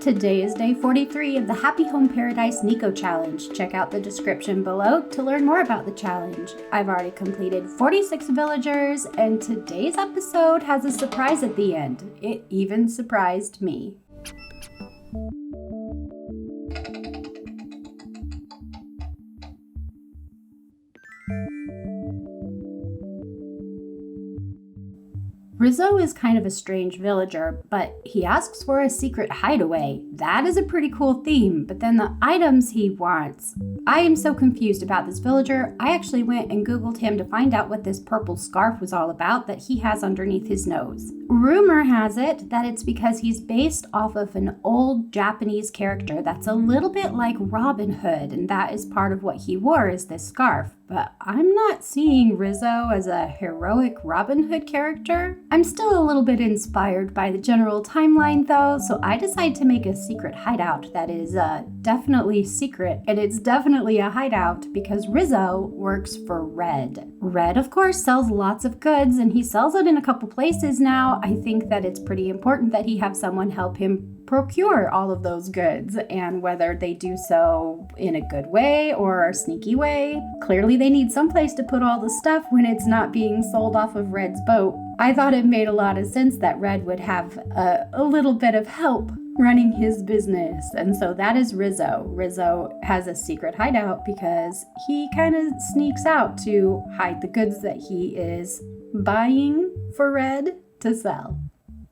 Today is day 43 of the Happy Home Paradise NIKO Challenge. Check out the description below to learn more about the challenge. I've already completed 46 villagers, and today's episode has a surprise at the end. It even surprised me. Rizzo is kind of a strange villager, but he asks for a secret hideaway. That is a pretty cool theme, but then the items he wants. I am so confused about this villager. I actually went and Googled him to find out what this purple scarf was all about that he has underneath his nose. Rumor has it that it's because he's based off of an old Japanese character that's a little bit like Robin Hood, and that is part of what he wore is this scarf. But I'm not seeing Rizzo as a heroic Robin Hood character. I'm still a little bit inspired by the general timeline though, so I decided to make a secret hideout that is definitely secret, and it's definitely a hideout because Rizzo works for Red. Red, of course, sells lots of goods, and he sells it in a couple places now. I think that it's pretty important that he have someone help him procure all of those goods, and whether they do so in a good way or a sneaky way. Clearly they need some place to put all the stuff when it's not being sold off of Red's boat. I thought it made a lot of sense that Red would have a little bit of help running his business, and so that is Rizzo. Rizzo has a secret hideout because he kind of sneaks out to hide the goods that he is buying for Red to sell.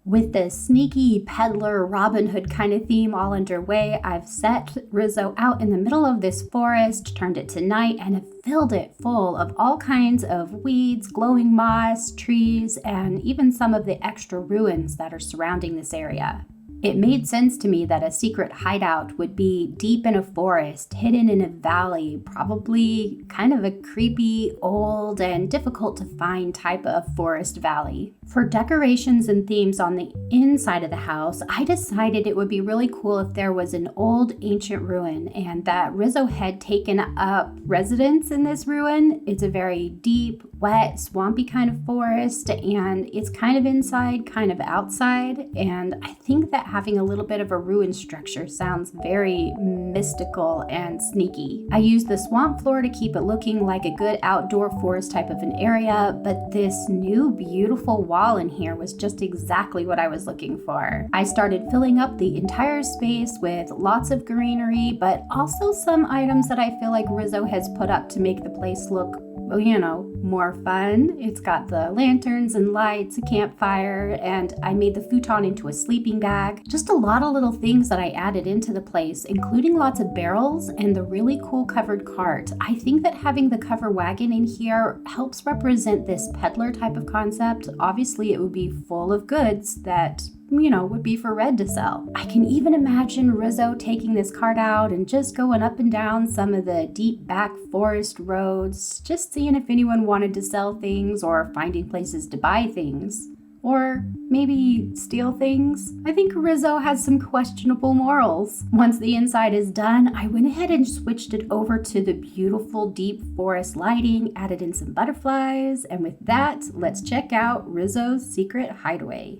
With this sneaky peddler Robin Hood kind of theme all underway, I've set Rizzo out in the middle of this forest, turned it to night, and have filled it full of all kinds of weeds, glowing moss, trees, and even some of the extra ruins that are surrounding this area. It made sense to me that a secret hideout would be deep in a forest, hidden in a valley, probably kind of a creepy, old, and difficult to find type of forest valley. For decorations and themes on the inside of the house, I decided it would be really cool if there was an old ancient ruin and that Rizzo had taken up residence in this ruin. It's a very deep, wet, swampy kind of forest, and it's kind of inside, kind of outside, and I think that having a little bit of a ruin structure sounds very mystical and sneaky. I used the swamp floor to keep it looking like a good outdoor forest type of an area, but this new beautiful wall in here was just exactly what I was looking for. I started filling up the entire space with lots of greenery, but also some items that I feel like Rizzo has put up to make the place look, well, you know, more fun. It's got the lanterns and lights, a campfire, and I made the futon into a sleeping bag. Just a lot of little things that I added into the place, including lots of barrels and the really cool covered cart. I think that having the cover wagon in here helps represent this peddler type of concept. Obviously, it would be full of goods that would be for Red to sell. I can even imagine Rizzo taking this cart out and just going up and down some of the deep back forest roads, just seeing if anyone wanted to sell things or finding places to buy things. Or maybe steal things. I think Rizzo has some questionable morals. Once the inside is done, I went ahead and switched it over to the beautiful deep forest lighting, added in some butterflies, and with that, let's check out Rizzo's secret hideaway.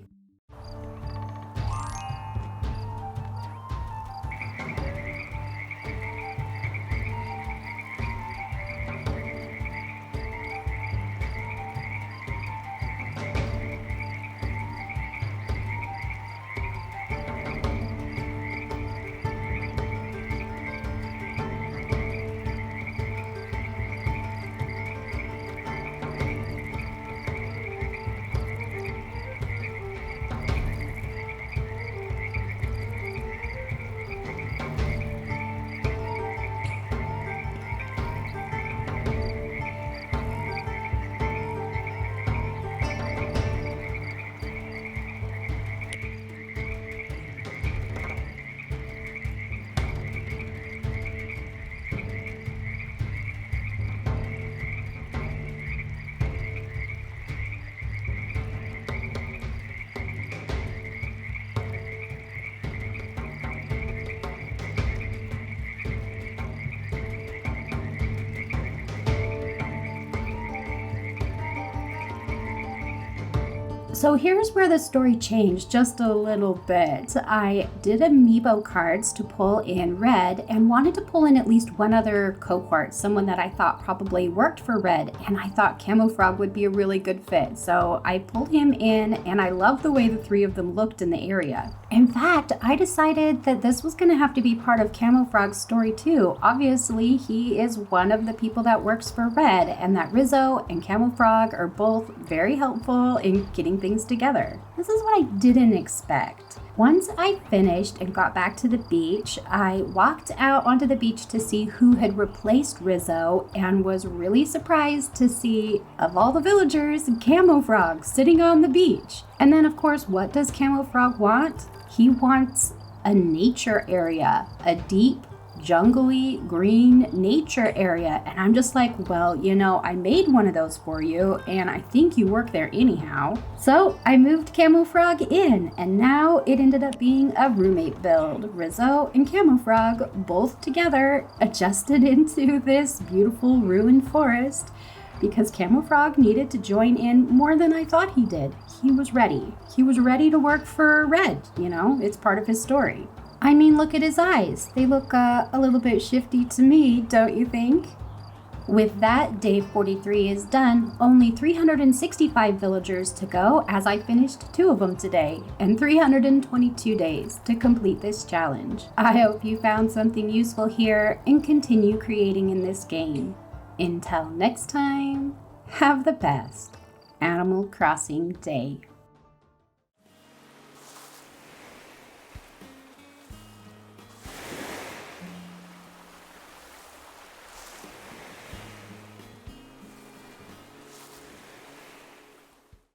So here's where the story changed just a little bit. I did Amiibo cards to pull in red and wanted to pull in at least one other cohort, someone that I thought probably worked for red, and I thought Camo Frog would be a really good fit. So I pulled him in, and I love the way the three of them looked in the area. In fact, I decided that this was going to have to be part of Camo Frog's story too. Obviously, he is one of the people that works for red, and that Rizzo and Camo Frog are both very helpful in getting things together. This is what I didn't expect. Once I finished and got back to the beach, I walked out onto the beach to see who had replaced Rizzo and was really surprised to see, of all the villagers, Camo Frog sitting on the beach. And then, of course, what does Camo Frog want? He wants a nature area, a deep, jungly, green nature area. And I'm just like, well, I made one of those for you, and I think you work there anyhow. So I moved Camo Frog in, and now it ended up being a roommate build. Rizzo and Camo Frog, both together, adjusted into this beautiful ruined forest because Camo Frog needed to join in more than I thought he did. He was ready. He was ready to work for Red, it's part of his story. I mean, look at his eyes. They look a little bit shifty to me, don't you think? With that, day 43 is done. Only 365 villagers to go, as I finished 2 of them today, and 322 days to complete this challenge. I hope you found something useful here and continue creating in this game. Until next time, have the best Animal Crossing day.